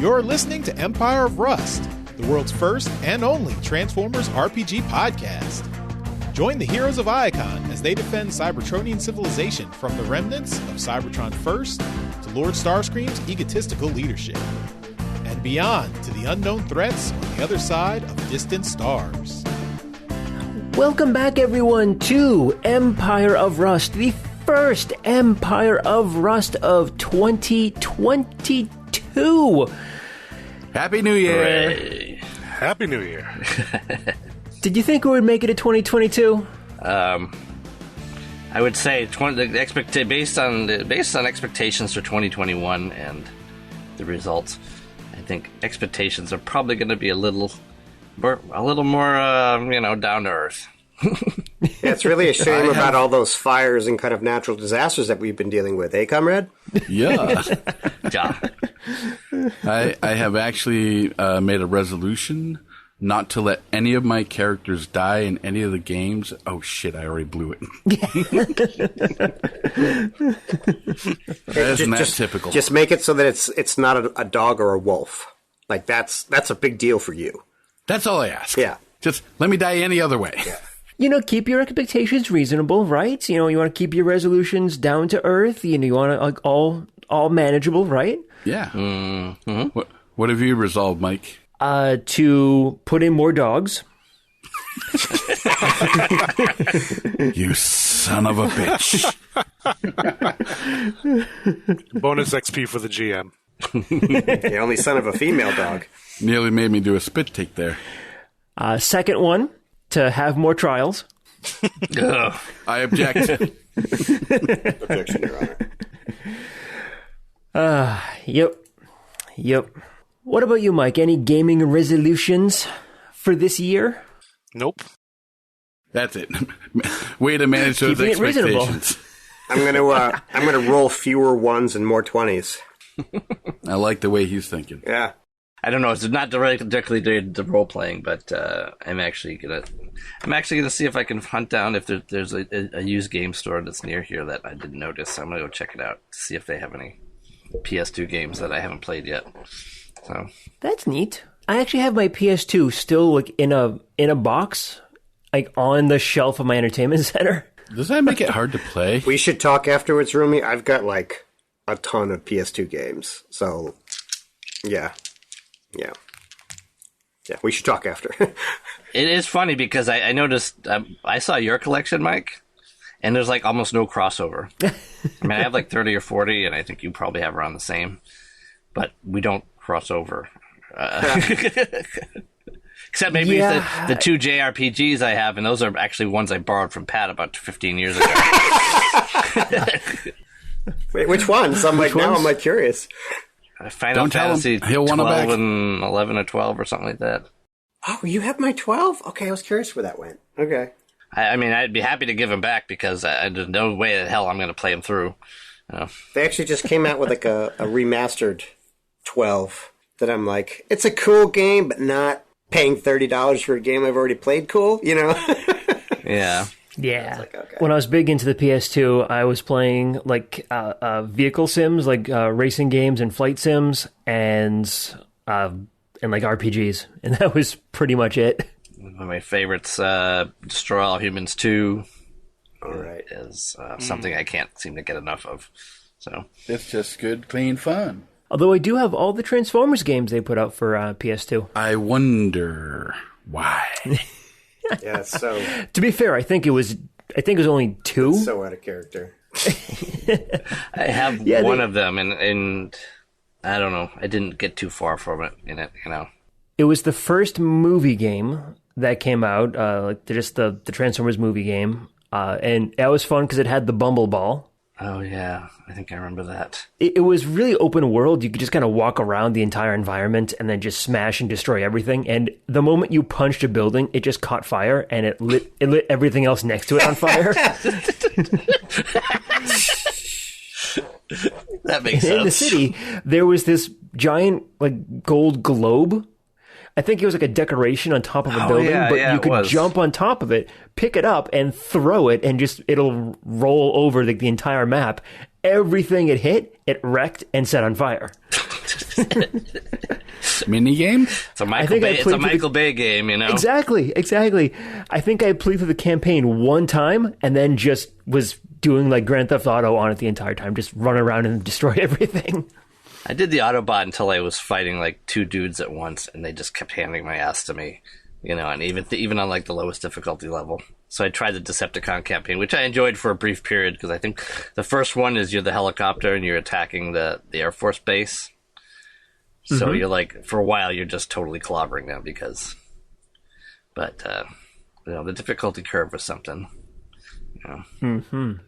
You're listening to Empire of Rust, the world's first and only Transformers RPG podcast. Join the heroes of Iacon as they defend Cybertronian civilization from the remnants of Cybertron First to Lord Starscream's egotistical leadership, and beyond to the unknown threats on the other side of distant stars. Welcome back, everyone, to Empire of Rust, the first Empire of Rust of 2022. Happy New Year! Hooray. Happy New Year! Did you think we would make it to 2022? I would say based on expectations for 2021 and the results, I think expectations are probably going to be a little more, down to earth. Yeah, it's really a shame about all those fires and kind of natural disasters that we've been dealing with, eh, comrade? Yeah. Yeah. I have actually made a resolution not to let any of my characters die in any of the games. Oh, shit, I already blew it. Isn't that typical? Just make it so that it's not a dog or a wolf. Like, that's a big deal for you. That's all I ask. Yeah. Just let me die any other way. Yeah. Keep your expectations reasonable, right? You want to keep your resolutions down to earth. You want to all manageable, right? Yeah. Mm-hmm. What have you resolved, Mike? To put in more dogs. You son of a bitch. Bonus XP for the GM. The only son of a female dog. Nearly made me do a spit take there. Second one, to have more trials. I object. Objection, Your Honor. Yep. What about you, Mike? Any gaming resolutions for this year? Nope. That's it. Way to manage those Keeping it reasonable. expectations. I'm gonna roll fewer ones and more 20s. I like the way he's thinking. Yeah. I don't know. It's not directly to role playing, but I'm actually gonna see if I can hunt down if there's a used game store that's near here that I didn't notice. I'm gonna go check it out to see if they have any PS2 games that I haven't played yet. So That's neat. I actually have my PS2 still in a box, on the shelf of my entertainment center. Does that make it hard to play? We should talk afterwards, Rumi. I've got a ton of PS2 games. So, yeah. We should talk after. it is funny because I noticed I saw your collection, Mike, and there's almost no crossover. I mean, I have 30 or 40, and I think you probably have around the same, but we don't cross over. Except maybe the two JRPGs I have, and those are actually ones I borrowed from Pat about 15 years ago. Wait, which ones? I'm curious. Final Fantasy 12 and 11 or 12 or something like that. Oh, you have my 12? Okay, I was curious where that went. Okay. I mean, I'd be happy to give them back because there's no way in hell I'm going to play them through. They actually just came out with a remastered 12 that I'm it's a cool game, but not paying $30 for a game I've already played cool, Yeah. Yeah. Okay. When I was big into the PS2, I was playing vehicle sims, racing games and flight sims, and RPGs, and that was pretty much it. One of my favorites, Destroy All Humans 2. All right. Is something I can't seem to get enough of. So It's just good, clean fun. Although I do have all the Transformers games they put out for PS2. I wonder why. Yeah, so... To be fair, I think it was only 2. It's so out of character. I have one of them, and I don't know. I didn't get too far from it in it, It was the first movie game that came out, just the Transformers movie game, and that was fun because it had the Bumble Ball. Oh, yeah. I think I remember that. It was really open world. You could just kind of walk around the entire environment and then just smash and destroy everything. And the moment you punched a building, it just caught fire and it lit everything else next to it on fire. That makes sense. In the city, there was this giant gold globe. I think it was a decoration on top of a building, but you could jump on top of it, pick it up, and throw it, and it'll roll over the entire map. Everything it hit, it wrecked and set on fire. Mini game? It's a Michael Bay game, you know? Exactly. I think I played through the campaign one time and then just was doing like Grand Theft Auto on it the entire time, just run around and destroy everything. I did the Autobot until I was fighting like two dudes at once, and they just kept handing my ass to me, you know, and even on like the lowest difficulty level. So I tried the Decepticon campaign, which I enjoyed for a brief period, because I think the first one is you're the helicopter and you're attacking the Air Force base. So you're like, for a while, you're just totally clobbering them but you know, the difficulty curve was something. You know.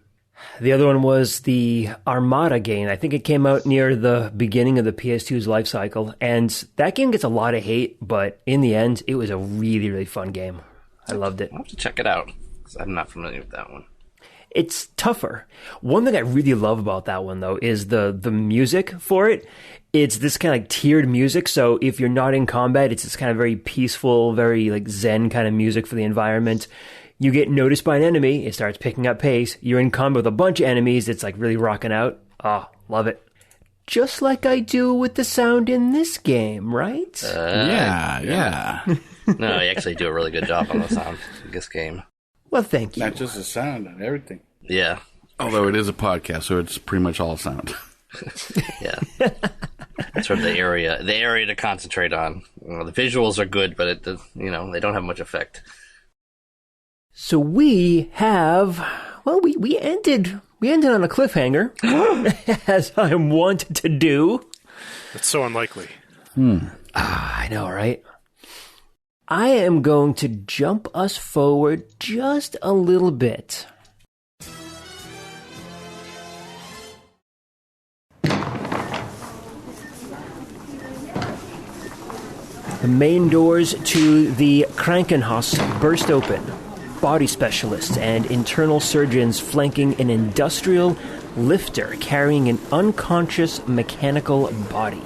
The other one was the Armada game. I think it came out near the beginning of the PS2's life cycle, and that game gets a lot of hate, but in the end, it was a really, really fun game. I loved it. I'll have to check it out, because I'm not familiar with that one. It's tougher. One thing I really love about that one, though, is the music for it. It's this kind of like tiered music, so if you're not in combat, it's this kind of very peaceful, very like zen kind of music for the environment. You get noticed by an enemy, it starts picking up pace. You're in combat with a bunch of enemies, it's like really rocking out. Oh, love it. Just like I do with the sound in this game, right? Yeah. No, you actually do a really good job on the sound in this game. Well, thank you. Not just the sound and everything. Yeah. Although it is a podcast, so it's pretty much all sound. Yeah. That's sort of the area to concentrate on. You know, the visuals are good, but they don't have much effect. So we have, we ended on a cliffhanger, as I wanted to do. It's so unlikely. I know, right? I am going to jump us forward just a little bit. The main doors to the Krankenhaus burst open. Body specialists and internal surgeons flanking an industrial lifter carrying an unconscious mechanical body.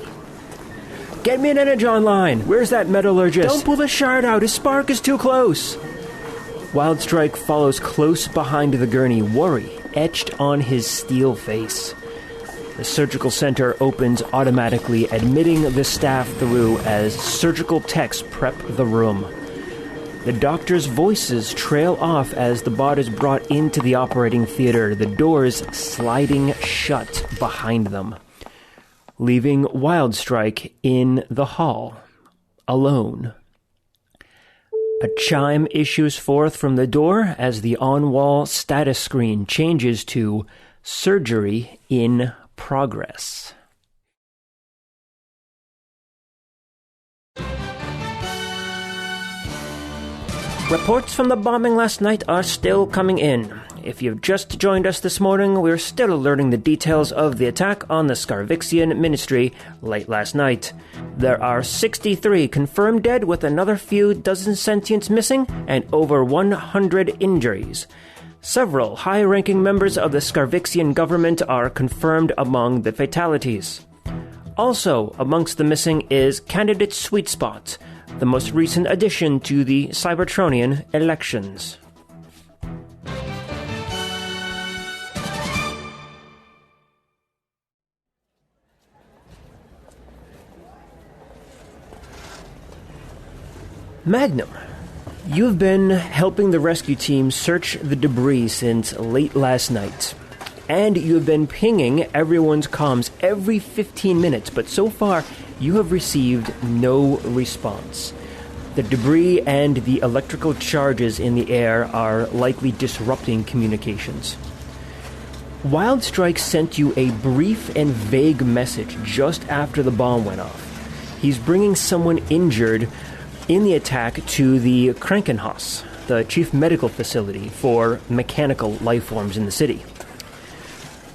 Get me an energon line! Where's that metallurgist? Don't pull the shard out! His spark is too close! Wildstrike follows close behind the gurney, worry etched on his steel face. The surgical center opens automatically, admitting the staff through as surgical techs prep the room. The doctors' voices trail off as the bot is brought into the operating theater, the doors sliding shut behind them, leaving Wildstrike in the hall, alone. A chime issues forth from the door as the on-wall status screen changes to surgery in progress. Reports from the bombing last night are still coming in. If you've just joined us this morning, we're still learning the details of the attack on the Scarvixian Ministry late last night. There are 63 confirmed dead, with another few dozen sentients missing and over 100 injuries. Several high-ranking members of the Scarvixian government are confirmed among the fatalities. Also amongst the missing is Candidate Sweet Spot, the most recent addition to the Cybertronian elections. Magnum, you've been helping the rescue team search the debris since late last night. And you've been pinging everyone's comms every 15 minutes, but so far you have received no response. The debris and the electrical charges in the air are likely disrupting communications. Wildstrike sent you a brief and vague message just after the bomb went off. He's bringing someone injured in the attack to the Krankenhaus, the chief medical facility for mechanical life forms in the city.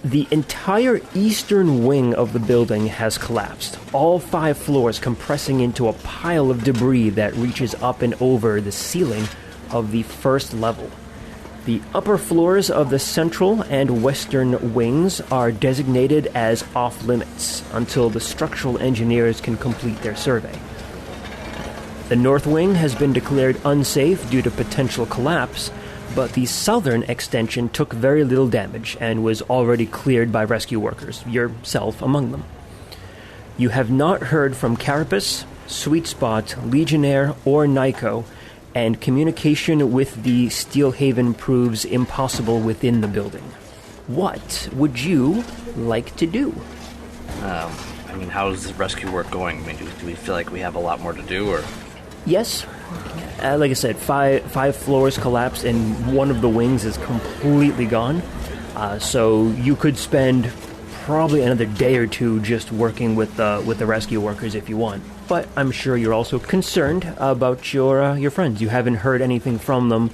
The entire eastern wing of the building has collapsed, all 5 floors compressing into a pile of debris that reaches up and over the ceiling of the first level. The upper floors of the central and western wings are designated as off-limits until the structural engineers can complete their survey. The north wing has been declared unsafe due to potential collapse, but the southern extension took very little damage and was already cleared by rescue workers, yourself among them. You have not heard from Carapace, Sweet Spot, Legionnaire, or Nico, and communication with the Steelhaven proves impossible within the building. What would you like to do? I mean, how's the rescue work going? I mean, do we feel like we have a lot more to do, or? Yes. Like I said, five floors collapsed, and one of the wings is completely gone. So you could spend probably another day or two just working with the rescue workers if you want. But I'm sure you're also concerned about your friends. You haven't heard anything from them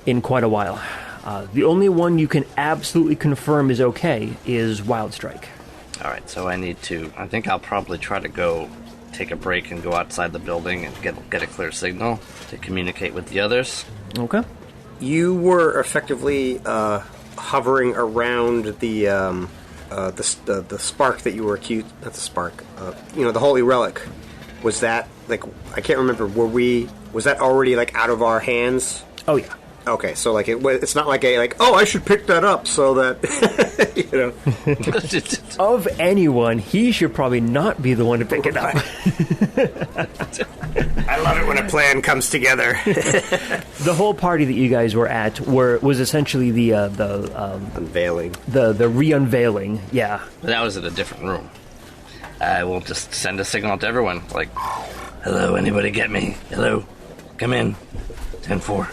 in quite a while. The only one you can absolutely confirm is okay is Wildstrike. All right, so I think I'll probably try to go take a break and go outside the building and get a clear signal to communicate with the others. Okay. You were effectively hovering around the spark that you were accused. Not the spark. The holy relic. Was that I can't remember. Was that already out of our hands? Oh yeah. Okay, so it's not I should pick that up so that Of anyone, he should probably not be the one to pick it up. I love it when a plan comes together. The whole party that you guys were at was essentially the unveiling, the re-unveiling. Yeah, that was in a different room. I will just send a signal to everyone, "Hello, anybody get me? Hello, come in, 10-4."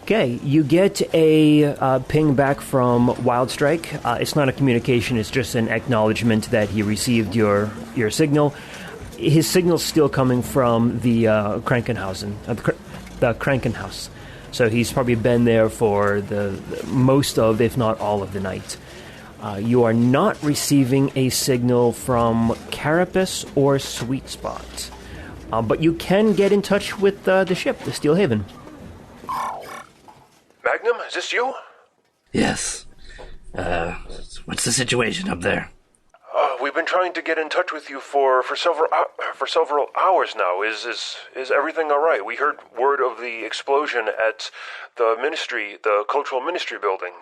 Okay, you get a ping back from Wildstrike. It's not a communication, it's just an acknowledgement that he received your signal. His signal's still coming from the Krankenhausen, the Krankenhaus. So he's probably been there for the most of, if not all of the night. You are not receiving a signal from Carapace or Sweet Spot. But you can get in touch with the ship, the Steelhaven. Magnum, is this you? Yes. What's the situation up there? We've been trying to get in touch with you for several hours now. Is everything all right? We heard word of the explosion at the ministry, the cultural ministry building.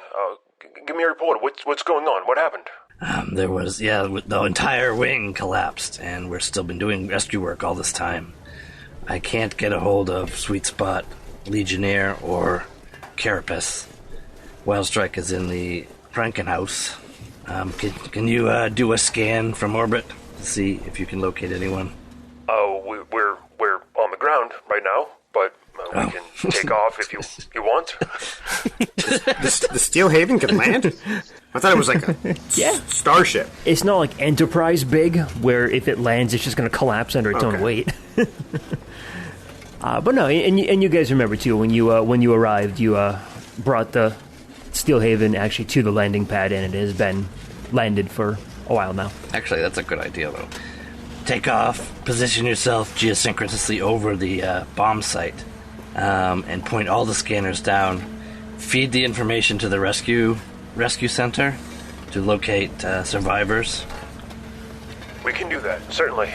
Give me a report. What's going on? What happened? The entire wing collapsed, and we've still been doing rescue work all this time. I can't get a hold of Sweet Spot, Legionnaire, or Carapace. Wildstrike is in the Krankenhaus. Can you do a scan from orbit to see if you can locate anyone? We're on the ground right now, but we can take off if you want. The Steelhaven can land? I thought it was like a starship. It's not like Enterprise big, where if it lands, it's just going to collapse under its own weight. But no, and you guys remember too when you arrived, you brought the Steelhaven actually to the landing pad, and it has been landed for a while now. Actually, that's a good idea, though. Take off, position yourself geosynchronously over the bomb site, and point all the scanners down. Feed the information to the rescue center to locate survivors. We can do that, certainly.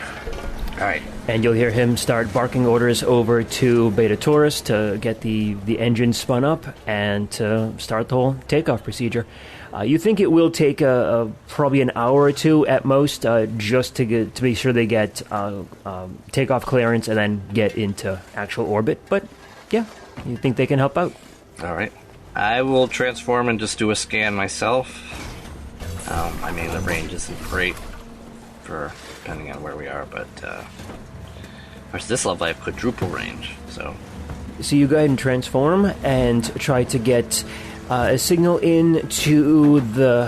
All right. And you'll hear him start barking orders over to Beta Taurus to get the engine spun up and to start the whole takeoff procedure. You think it will take probably an hour or two at most, just to be sure they get takeoff clearance and then get into actual orbit. But yeah, you think they can help out? All right. I will transform and just do a scan myself. The range isn't great for depending on where we are, but of course this level I have quadruple range, so you go ahead and transform and try to get a signal in to the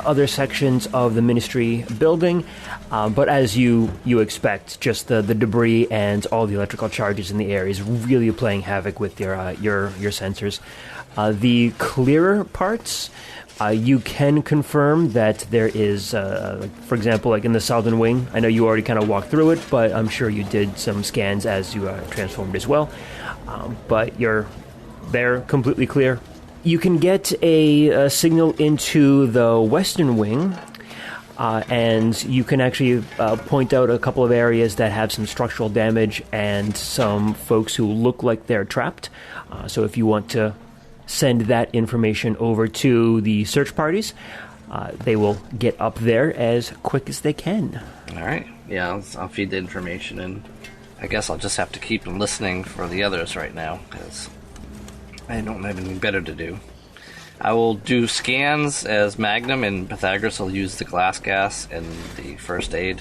other sections of the ministry building, but as you expect, just the debris and all the electrical charges in the air is really playing havoc with your sensors. The clearer parts, you can confirm that there is, for example, like in the southern wing. I know you already kind of walked through it, but I'm sure you did some scans as you transformed as well. But they're completely clear. You can get a signal into the western wing, and you can actually point out a couple of areas that have some structural damage and some folks who look like they're trapped. So if you want to send that information over to the search parties, they will get up there as quick as they can. All right. Yeah, I'll feed the information, and I guess I'll just have to keep listening for the others right now, because I don't have anything better to do. I will do scans as Magnum, and Pythagoras will use the glass gas and the first aid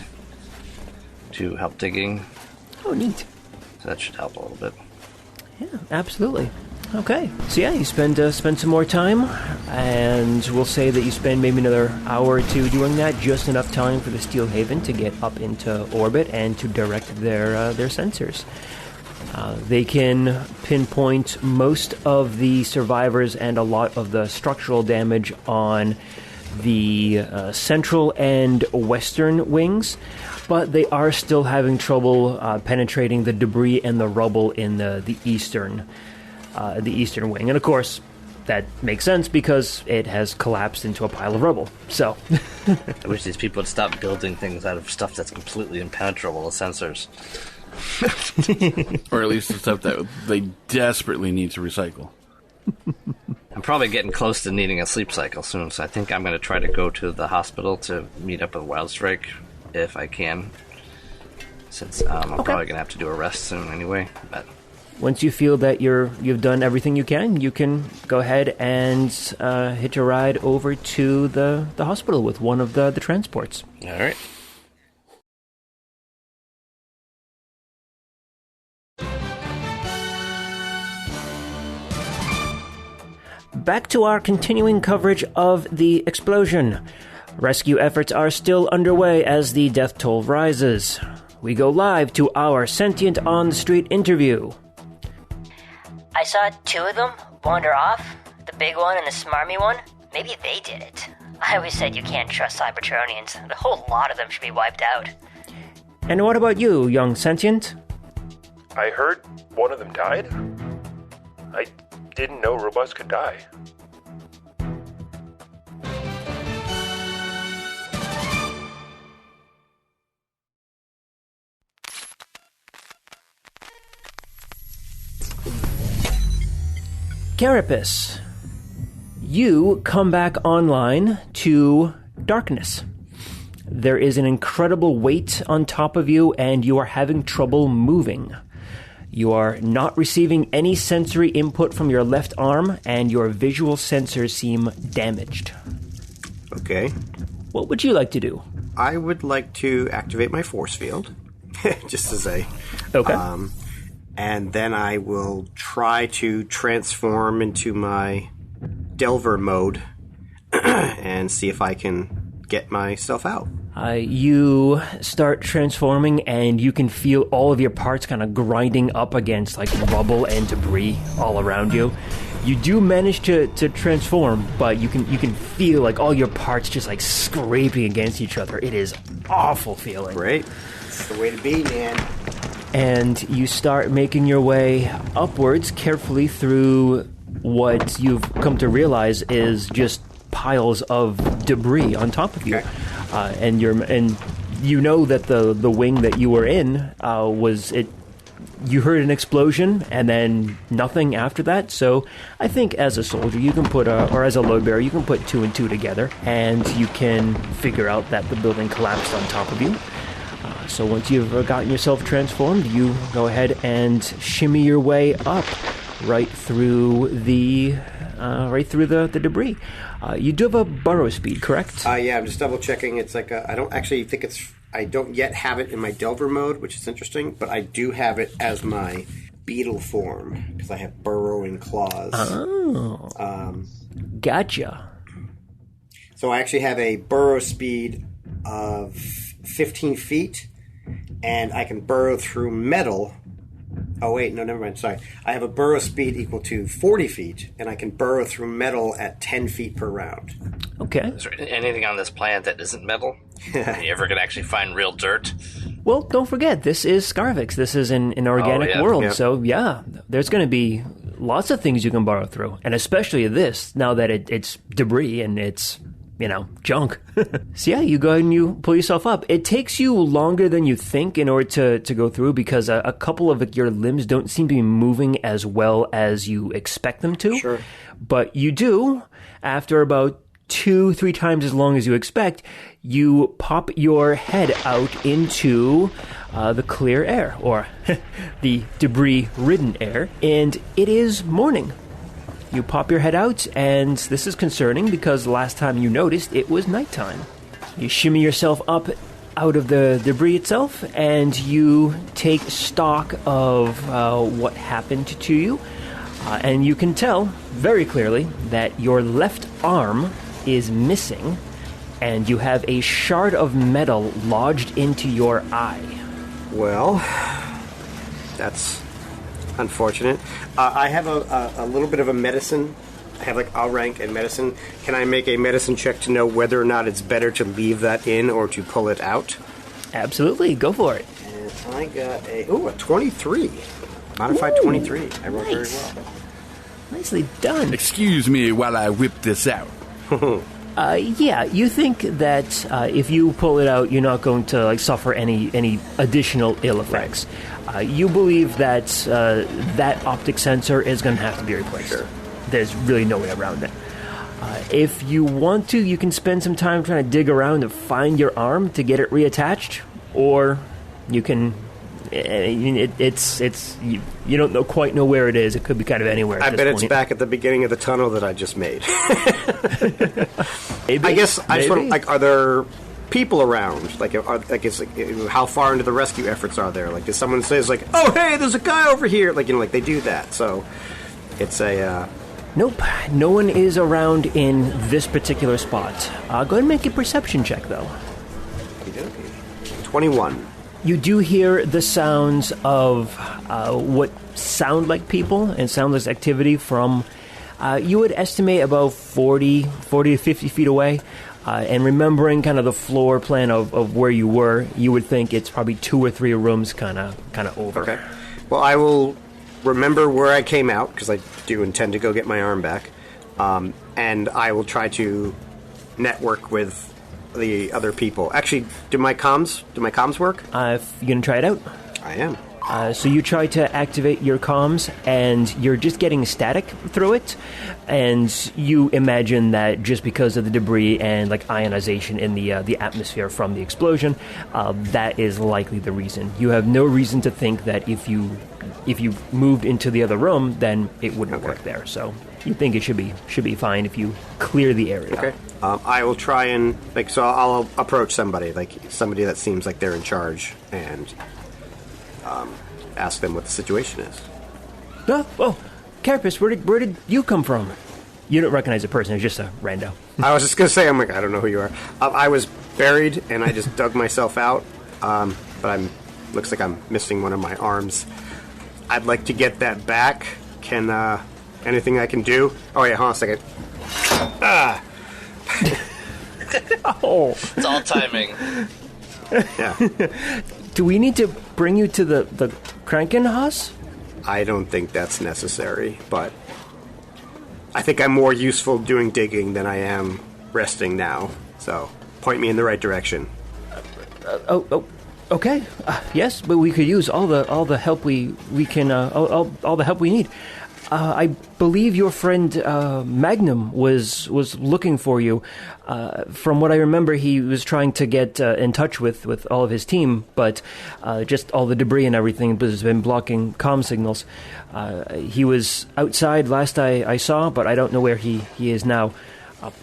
to help digging. Oh, neat. So that should help a little bit. Yeah, absolutely. Okay. So yeah, you spend some more time, and we'll say that you spend maybe another hour or two doing that, just enough time for the Steel Haven to get up into orbit and to direct their sensors. They can pinpoint most of the survivors and a lot of the structural damage on the central and western wings, but they are still having trouble penetrating the debris and the rubble in the eastern wing. And of course, that makes sense because it has collapsed into a pile of rubble. So, I wish these people would stop building things out of stuff that's completely impenetrable to sensors. Or at least the stuff that they desperately need to recycle. I'm probably getting close to needing a sleep cycle soon, so I think I'm going to try to go to the hospital to meet up with Wildstrike if I can, since I'm probably going to have to do a rest soon anyway. But once you feel that you've done everything you can go ahead and hitch a ride over to the hospital with one of the transports. All right. Back to our continuing coverage of the explosion. Rescue efforts are still underway as the death toll rises. We go live to our Sentient on the Street interview. I saw two of them wander off, the big one and the smarmy one. Maybe they did it. I always said you can't trust Cybertronians. The whole lot of them should be wiped out. And what about you, young Sentient? I heard one of them died. I didn't know robots could die. Carapace, you come back online to darkness. There is an incredible weight on top of you, and you are having trouble moving. You are not receiving any sensory input from your left arm, and your visual sensors seem damaged. Okay. What would you like to do? I would like to activate my force field, just to say. Okay. And then I will try to transform into my Delver mode and see if I can get myself out. You start transforming, and you can feel all of your parts kind of grinding up against like rubble and debris all around you. You do manage to transform, but you can feel like all your parts just like scraping against each other. It is awful feeling. Great. That's the way to be, man. And you start making your way upwards carefully through what you've come to realize is just piles of debris on top of you. Okay. And you know that the wing that you were in was it. You heard an explosion and then nothing after that. So I think as a soldier you can or as a load bearer you can put two and two together, and you can figure out that the building collapsed on top of you. So once you've gotten yourself transformed, you go ahead and shimmy your way up right through the debris. You do have a burrow speed, correct? Yeah, I'm just double checking. It's like I don't actually think I don't yet have it in my Delver mode, which is interesting, but I do have it as my beetle form because I have burrowing claws. Oh, gotcha. So I actually have a burrow speed of 15 feet, and I can burrow through metal. Oh, wait, no, never mind. Sorry. I have a burrow speed equal to 40 feet, and I can burrow through metal at 10 feet per round. Okay. Is there anything on this planet that isn't metal? Are you ever going to actually find real dirt? Well, don't forget, this is Scarvix. This is an organic world. Yeah. So, yeah, there's going to be lots of things you can burrow through. And especially this, now that it's debris and it's, junk. So, yeah, you go ahead and you pull yourself up. It takes you longer than you think in order to go through because a couple of your limbs don't seem to be moving as well as you expect them to. Sure. But you do, after about 2-3 times as long as you expect, you pop your head out into the clear air, or the debris-ridden air, and it is morning. You pop your head out, and this is concerning because last time you noticed it was nighttime. You shimmy yourself up out of the debris itself, and you take stock of what happened to you, and you can tell very clearly that your left arm is missing, and you have a shard of metal lodged into your eye. Well, that's unfortunate. I have a little bit of a medicine. I have like a rank in medicine. Can I make a medicine check to know whether or not it's better to leave that in or to pull it out? Absolutely, go for it. And I got a 23. Modified 23. I rolled very well. Nicely done. Excuse me while I whip this out. Yeah, you think that if you pull it out, you're not going to suffer any additional ill effects. You believe that that optic sensor is going to have to be replaced. Sure. There's really no way around it. If you want to, you can spend some time trying to dig around to find your arm to get it reattached, or you can. It's you don't quite know where it is. It could be kind of anywhere. I bet it's back at the beginning of the tunnel that I just made. Maybe, I guess I just maybe. want are there people around? How far into the rescue efforts are there? Does someone say "Oh, hey, there's a guy over here"? They do that. So it's a. Nope, no one is around in this particular spot. Go ahead and make a perception check, though. 21. You do hear the sounds of what sound like people and soundless activity from, you would estimate about 40 to 50 feet away. And remembering kind of the floor plan of where you were, you would think it's probably 2 or 3 rooms kind of over. Okay. Well, I will remember where I came out, because I do intend to go get my arm back. And I will try to network with the other people. Actually, do my comms work? If you're going to try it out. I am. So you try to activate your comms, and you're just getting static through it, and you imagine that just because of the debris and ionization in the atmosphere from the explosion, that is likely the reason. You have no reason to think that if you moved into the other room, then it wouldn't work there. So you think it should be fine if you clear the area. Okay. I will try and I'll approach somebody that seems like they're in charge and ask them what the situation is. Oh, Carapace, where did you come from? You don't recognize the person; it's just a rando. I was just gonna say, I don't know who you are. I was buried and I just dug myself out, but looks like I'm missing one of my arms. I'd like to get that back. Can anything I can do? Oh yeah, hold on a second. Oh, It's all timing. Yeah. do we need to bring you to the Krankenhaus? I don't think that's necessary, but I think I'm more useful doing digging than I am resting now. So point me in the right direction. Okay. Yes, but we could use all the help we can all the help we need. I believe your friend Magnum was looking for you. From what I remember, he was trying to get in touch with all of his team, but just all the debris and everything has been blocking comm signals. He was outside last I saw, but I don't know where he is now.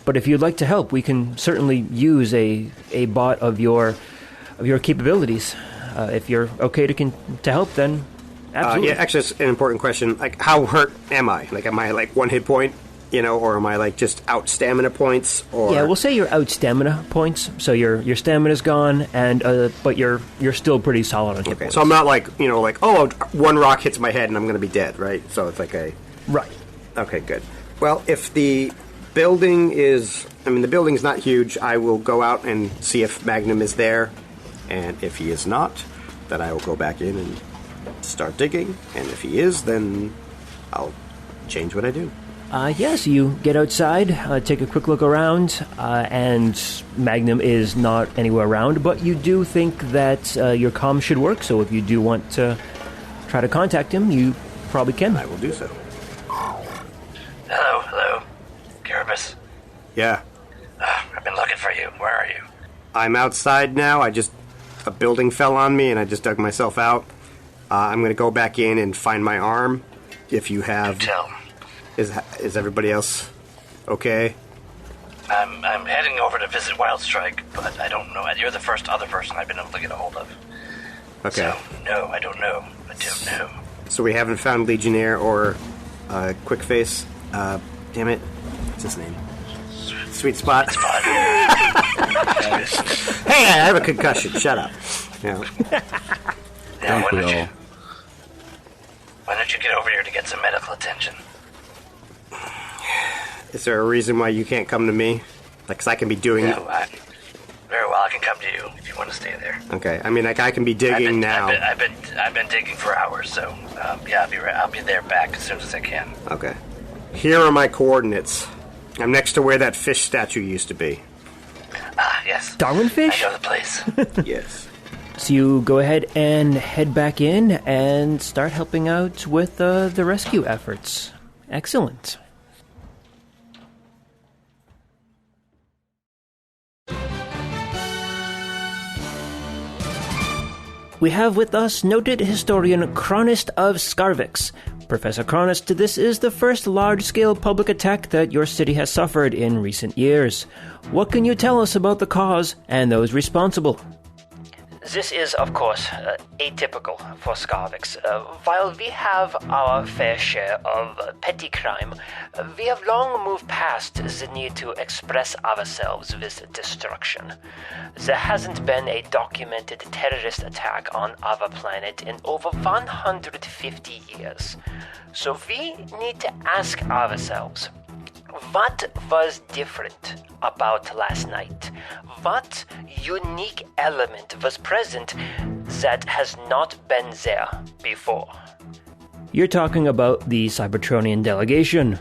But if you'd like to help, we can certainly use a bot of your capabilities. If you're okay to help, then absolutely. Yeah, actually, it's an important question. How hurt am I? Am I one hit point, or am I just out stamina points? Or yeah, we'll say you're out stamina points. So your stamina's gone, and but you're still pretty solid on hit points. So I'm not oh, one rock hits my head and I'm going to be dead, right? So it's right. Okay, good. Well, if the building is, the building's not huge, I will go out and see if Magnum is there, and if he is not, then I will go back in and start digging, and if he is, then I'll change what I do. Yes, you get outside, take a quick look around, and Magnum is not anywhere around, but you do think that your comm should work, so if you do want to try to contact him, you probably can. I will do so. Hello, Carapace. Yeah. Where are you? I'm outside now. A building fell on me, and I just dug myself out. I'm going to go back in and find my arm. If you have... Tell. Is everybody else okay? I'm heading over to visit Wildstrike, but I don't know. You're the first other person I've been able to get a hold of. Okay. So, no, I don't know. I don't know. So we haven't found Legionnaire or Quickface. Damn it. What's his name? Sweet Spot. Hey, I have a concussion. Shut up. Yeah. Now, why don't you get over here to get some medical attention? Is there a reason why you can't come to me? Like, 'cause I can be doing... No, very well, I can come to you if you want to stay there. Okay, I mean, like, I can be digging now. I've been digging for hours, so, yeah, I'll be there back as soon as I can. Okay. Here are my coordinates. I'm next to where that fish statue used to be. Ah, yes. Darwin fish? I know the place. Yes. So you go ahead and head back in and start helping out with the rescue efforts. Excellent. We have with us noted historian Chronist of Scarvix. Professor Chronist, this is the first large-scale public attack that your city has suffered in recent years. What can you tell us about the cause and those responsible? This is, of course, atypical for Scarvix. While we have our fair share of petty crime, we have long moved past the need to express ourselves with destruction. There hasn't been a documented terrorist attack on our planet in over 150 years. So we need to ask ourselves, what was different about last night? What unique element was present that has not been there before? You're talking about the Cybertronian delegation.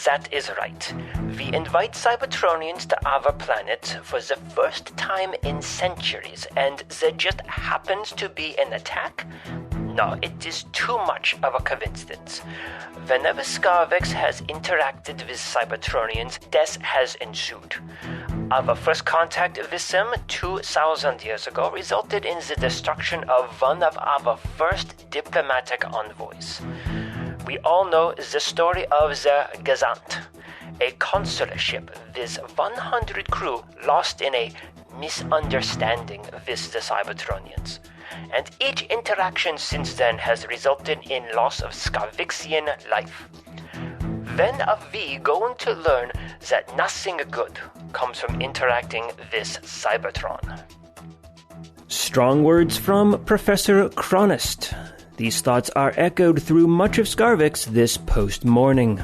That is right. We invite Cybertronians to our planet for the first time in centuries, and there just happens to be an attack? No, it is too much of a coincidence. Whenever Scarvix has interacted with Cybertronians, death has ensued. Our first contact with them 2,000 years ago resulted in the destruction of one of our first diplomatic envoys. We all know the story of the Gazant, a consular ship with 100 crew lost in a misunderstanding with the Cybertronians. And each interaction since then has resulted in loss of Scarvixian life. When are we going to learn that nothing good comes from interacting with Cybertron? Strong words from Professor Chronist. These thoughts are echoed through much of Scarvix this post-morning.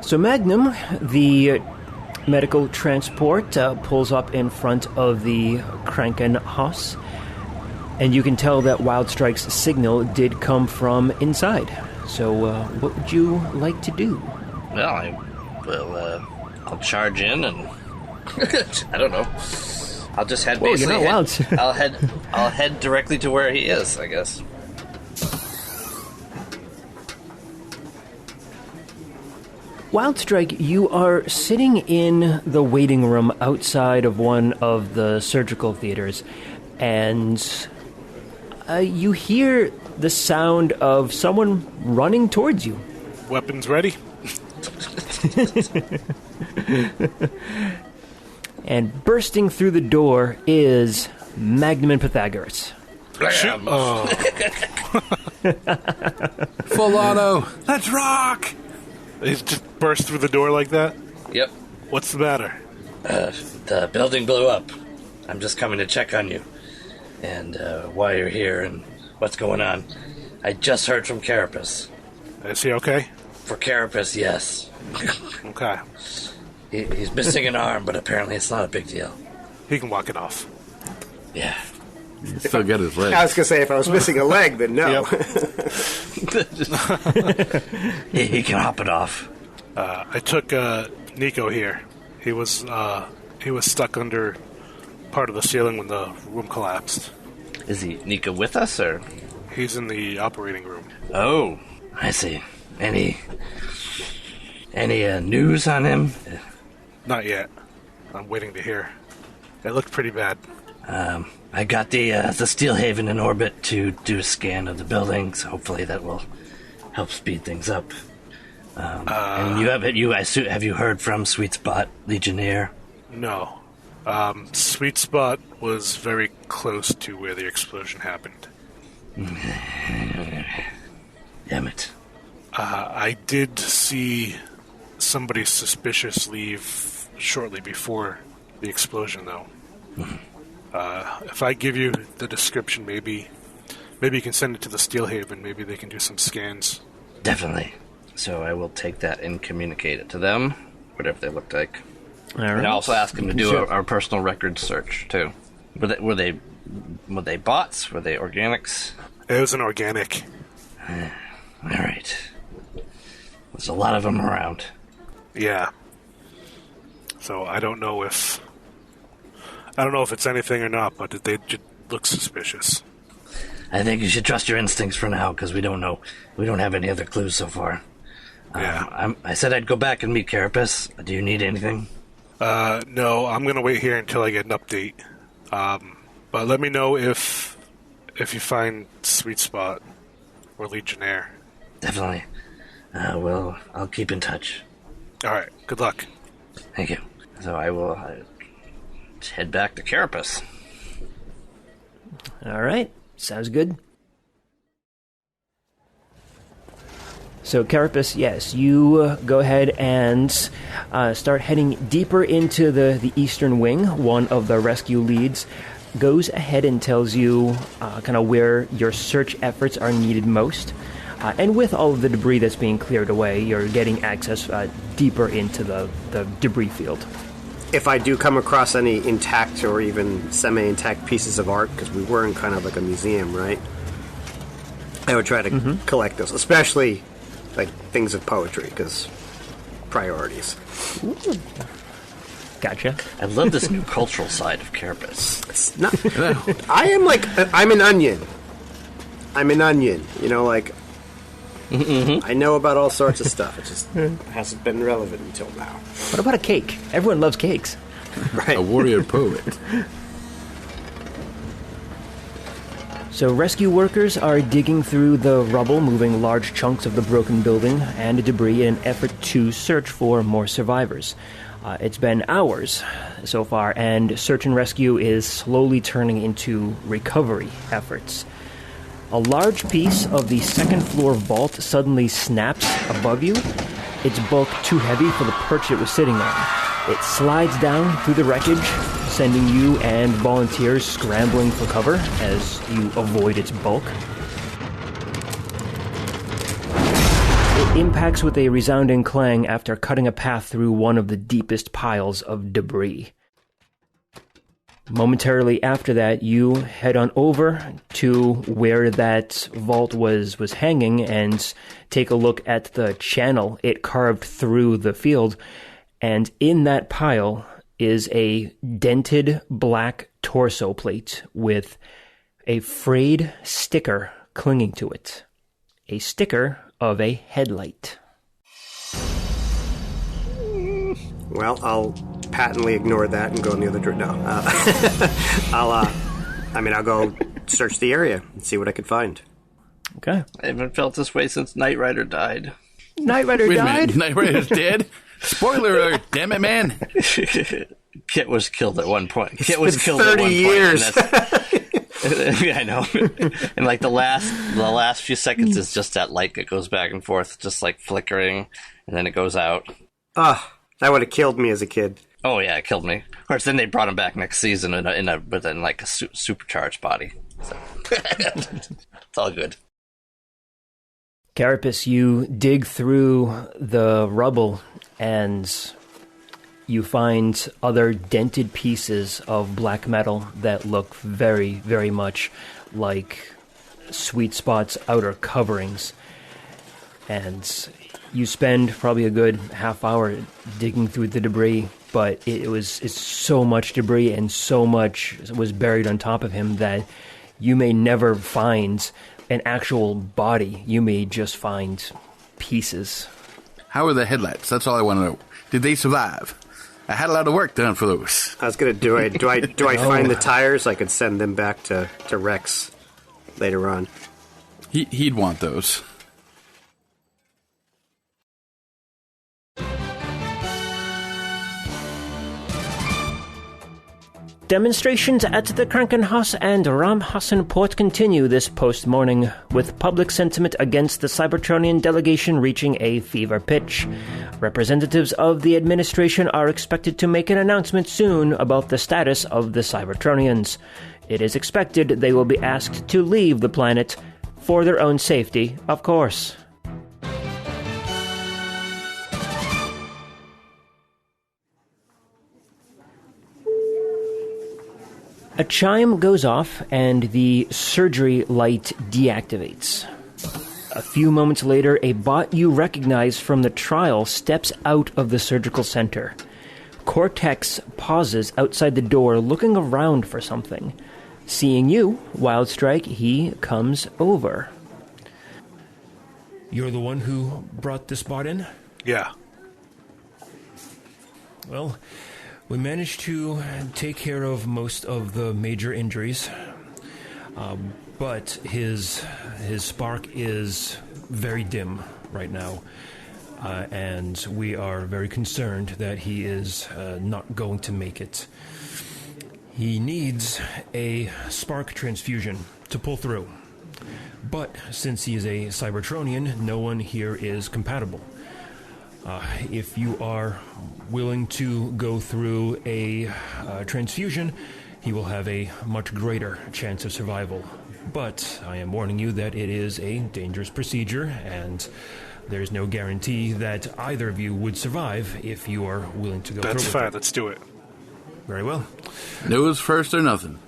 So Magnum, the medical transport, pulls up in front of the Krankenhaus, and you can tell that Wildstrike's signal did come from inside. So what would you like to do? Well, I'll charge in and I don't know. I'll just head. Whoa, you're not wild. I'll head directly to where he is, I guess. Wildstrike, you are sitting in the waiting room outside of one of the surgical theaters, and you hear the sound of someone running towards you. Weapons ready? And bursting through the door is Magnum and Pythagoras. Shoot. Oh. Full auto. Let's rock! He just burst through the door like that? Yep. What's the matter? The building blew up. I'm just coming to check on you. And why you're here and what's going on. I just heard from Carapace. Is he okay? For Carapace, yes. Okay. He's missing an arm, but apparently it's not a big deal. He can walk it off. Yeah. He still got his leg. I was going to say, if I was missing a leg, then no. He can hop it off. I took Nico here. He was stuck under part of the ceiling when the room collapsed. Is he Nico with us, or? He's in the operating room. Oh, I see. Any news on him? Not yet. I'm waiting to hear. It looked pretty bad. I got the Steelhaven in orbit to do a scan of the building, so hopefully that will help speed things up. And have you heard from Sweet Spot Legionnaire? No. Sweet Spot was very close to where the explosion happened. Damn it. I did see somebody suspicious leave shortly before the explosion, though. If I give you the description, maybe you can send it to the Steelhaven. Maybe they can do some scans. Definitely. So I will take that and communicate it to them, whatever they look like. All right. And I'll also ask them to do our personal record search too. Were they bots? Were they organics? It was an organic. All right. There's a lot of them around. Yeah. So I don't know if it's anything or not, but they just look suspicious. I think you should trust your instincts for now, because we don't know. We don't have any other clues so far. Yeah. I said I'd go back and meet Carapace. Do you need anything? No, I'm going to wait here until I get an update. But let me know if you find Sweet Spot or Legionnaire. Definitely. I'll keep in touch. All right. Good luck. Thank you. So I will head back to Carapace. All right. Sounds good. So, Carapace, yes, you go ahead and start heading deeper into the eastern wing. One of the rescue leads goes ahead and tells you kind of where your search efforts are needed most. And with all of the debris that's being cleared away, you're getting access deeper into the debris field. If I do come across any intact or even semi-intact pieces of art, because we were in kind of like a museum, right? I would try to collect those, especially like things of poetry, because priorities. Ooh. Gotcha. I love this new cultural side of Carapace. It's not. I'm an onion. I'm an onion. You know, like. I know about all sorts of stuff. It just hasn't been relevant until now. What about a cake? Everyone loves cakes. Right. A warrior poet. So rescue workers are digging through the rubble, moving large chunks of the broken building and debris in an effort to search for more survivors. It's been hours so far, and search and rescue is slowly turning into recovery efforts. A large piece of the second floor vault suddenly snaps above you. Its bulk too heavy for the perch it was sitting on. It slides down through the wreckage, sending you and volunteers scrambling for cover as you avoid its bulk. It impacts with a resounding clang after cutting a path through one of the deepest piles of debris. Momentarily after that, you head on over to where that vault was hanging and take a look at the channel it carved through the field. And in that pile is a dented black torso plate with a frayed sticker clinging to it. A sticker of a headlight. Well, I'll patently ignore that and go in the other direction. No. I'll go search the area and see what I could find. Okay. I haven't felt this way since Knight Rider died. Knight Rider Wait a died? minute, Knight Rider's dead? Spoiler alert, damn it, man. Kit was killed at one point. Kit was killed at 30 years. Yeah, I know. And like the last few seconds is just that light that goes back and forth, just like flickering, and then it goes out. That would have killed me as a kid. Oh yeah, it killed me. Of course, then they brought him back next season within like a supercharged body. So. It's all good. Carapace, you dig through the rubble and you find other dented pieces of black metal that look very, very much like Sweet Spot's outer coverings. And you spend probably a good half hour digging through the debris, but it's so much debris and so much was buried on top of him that you may never find an actual body. You may just find pieces. How are the headlights? That's all I want to know. Did they survive? I had a lot of work done for those. I was gonna do I find the tires? I could send them back to Rex later on. He'd want those. Demonstrations at the Krankenhaus and Ramhassen port continue this post-morning, with public sentiment against the Cybertronian delegation reaching a fever pitch. Representatives of the administration are expected to make an announcement soon about the status of the Cybertronians. It is expected they will be asked to leave the planet, for their own safety, of course. A chime goes off and the surgery light deactivates. A few moments later, a bot you recognize from the trial steps out of the surgical center. Cortex pauses outside the door, looking around for something. Seeing you, Wildstrike, he comes over. You're the one who brought this bot in? Yeah. Well, we managed to take care of most of the major injuries, but his spark is very dim right now, and we are very concerned that he is not going to make it. He needs a spark transfusion to pull through, but since he is a Cybertronian, no one here is compatible. If you are willing to go through a transfusion, he will have a much greater chance of survival. But I am warning you that it is a dangerous procedure, and there's no guarantee that either of you would survive if you are willing to go through it. That's fine, let's do it. Very well. Nose first or nothing.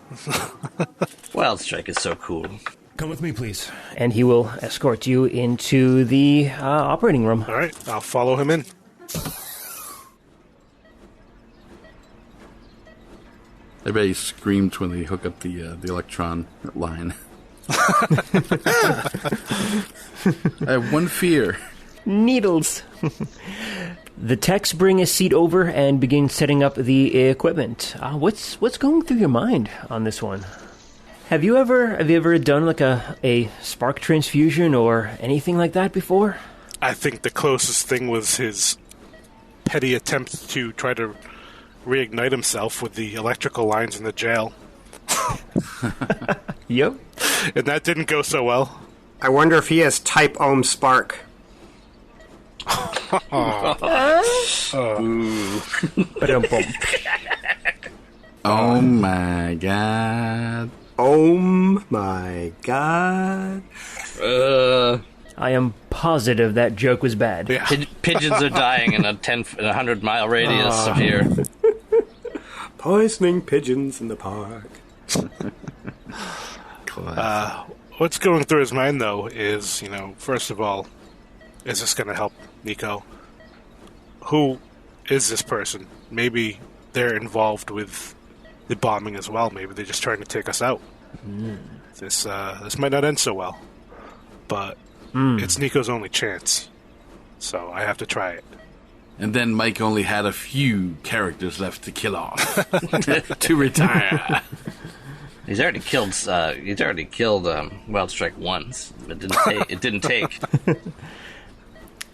Wildstrike is so cool. Come with me, please. And he will escort you into the operating room. All right, I'll follow him in. Everybody screams when they hook up the electron line. I have one fear. Needles. The techs bring a seat over and begin setting up the equipment. What's going through your mind on this one? Have you ever done like a spark transfusion or anything like that before? I think the closest thing was his petty attempt to try to reignite himself with the electrical lines in the jail. Yep. And that didn't go so well. I wonder if he has type ohm spark. Oh my god. Oh my god. I am positive that joke was bad. Yeah. Pigeons are dying in a 100-mile radius of here. Poisoning pigeons in the park. What's going through his mind, though, is, first of all, is this going to help Nico? Who is this person? Maybe they're involved with the bombing as well. Maybe they're just trying to take us out. This might not end so well. But it's Nico's only chance. So I have to try it. And then Mike only had a few characters left to kill off to retire. He's already killed Wildstrike once. It didn't take.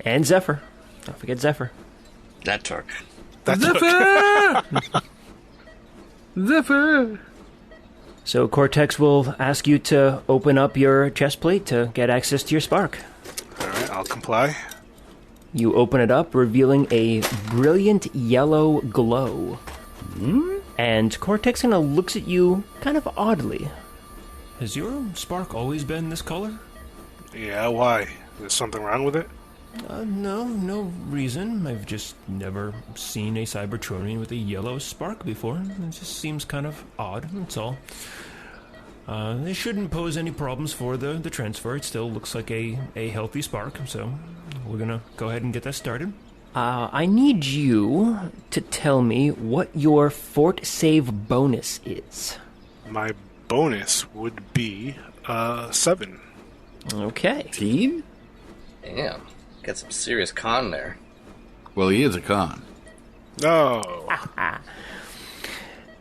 And Zephyr. Don't forget Zephyr. That took. Zephyr! Zephyr! So Cortex will ask you to open up your chest plate to get access to your spark. All right, I'll comply. You open it up, revealing a brilliant yellow glow. And Cortex kind of looks at you kind of oddly. Has your spark always been this color? Yeah, why? Is something wrong with it? No reason. I've just never seen a Cybertronian with a yellow spark before. It just seems kind of odd, that's all. It shouldn't pose any problems for the transfer. It still looks like a healthy spark, so we're gonna go ahead and get that started. I need you to tell me what your fort save bonus is. My bonus would be 7. Okay. 18? Damn. Got some serious con there. Well, he is a con. No.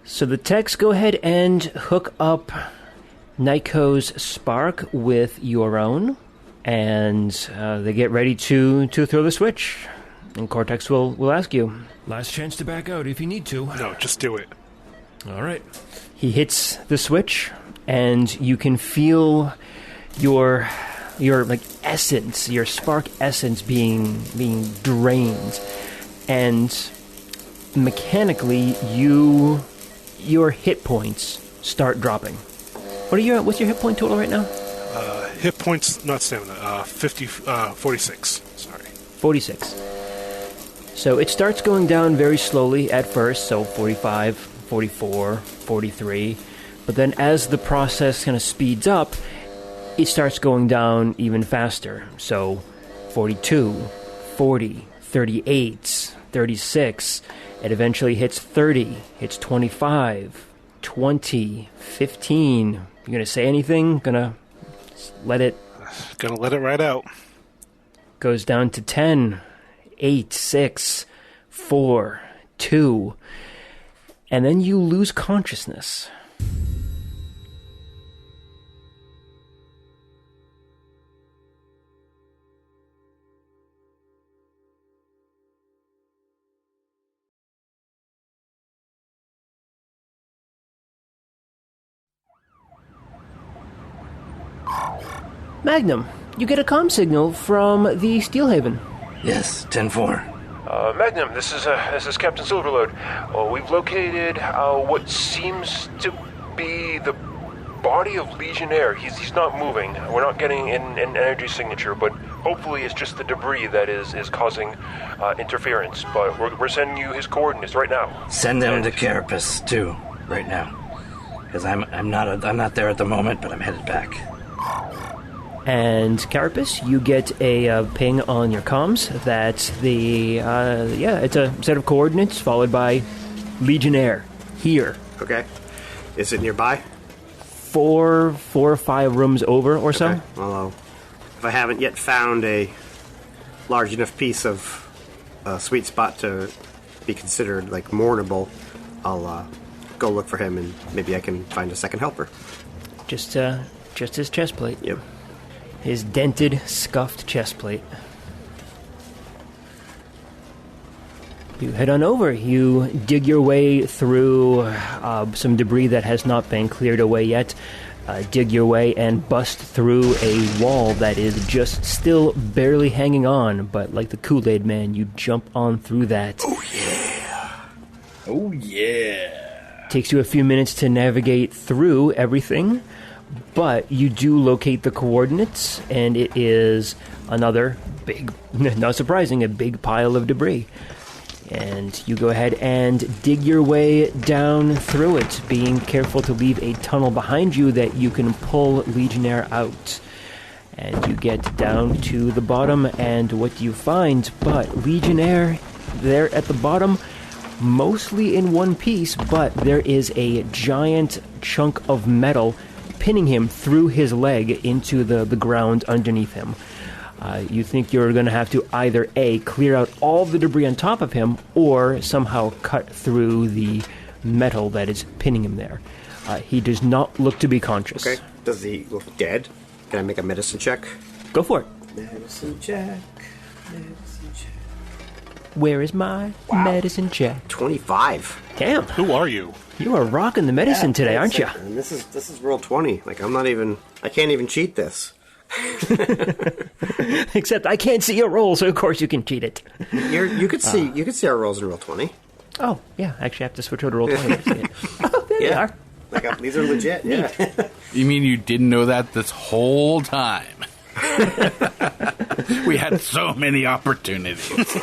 So the techs go ahead and hook up Nyko's spark with your own, and they get ready to throw the switch. And Cortex will ask you. Last chance to back out if you need to. No, just do it. All right. He hits the switch, and you can feel your like essence, your spark essence being drained, and mechanically your hit points start dropping. What's your hit point total right now? Hit points, not stamina. 46. Sorry. 46. So it starts going down very slowly at first, so 45, 44, 43. But then as the process kind of speeds up, it starts going down even faster. So 42, 40, 38, 36. It eventually hits 30, hits 25, 20, 15. You gonna say anything? Gonna let it... Gonna let it ride out. Goes down to 10, 8, 6, 4, 2. And then you lose consciousness. Magnum, you get a comm signal from the Steelhaven. Yes, 10-4. Magnum, this is Captain Silverlord. We've located what seems to be the body of Legionnaire. He's not moving. We're not getting an energy signature, but hopefully it's just the debris that is causing interference. But we're sending you his coordinates right now. Send them to Carapace too, right now, because I'm not there at the moment, but I'm headed back. And Carapace, you get a ping on your comms that it's a set of coordinates followed by Legionnaire here. Okay. Is it nearby? 4 or 5 rooms over or so. Okay. Well, if I haven't yet found a large enough piece of sweet spot to be considered like mournable, I'll go look for him and maybe I can find a second helper. Just his chest plate. Yep. His dented, scuffed chest plate. You head on over. You dig your way through some debris that has not been cleared away yet. Dig your way and bust through a wall that is just still barely hanging on. But like the Kool-Aid Man, you jump on through that. Oh, yeah. Oh, yeah. Takes you a few minutes to navigate through everything. But you do locate the coordinates, and it is another big, not surprising, a big pile of debris. And you go ahead and dig your way down through it, being careful to leave a tunnel behind you that you can pull Legionnaire out. And you get down to the bottom, and what do you find? But Legionnaire, there at the bottom, mostly in one piece, but there is a giant chunk of metal pinning him through his leg into the ground underneath him. You think you're going to have to either A, clear out all the debris on top of him, or somehow cut through the metal that is pinning him there. He does not look to be conscious. Okay. Does he look dead? Can I make a medicine check? Go for it. Medicine check. Where is my medicine check? 25. Damn. Who are you? You are rocking the medicine today, aren't you? And this is roll 20. Like I can't even cheat this. Except I can't see your roll, so of course you can cheat it. You could see our rolls in roll 20. Oh, yeah. Actually, I have to switch over to roll 20 to see it. Oh, there they are. Like these are legit. Yeah. You mean you didn't know that this whole time? We had so many opportunities.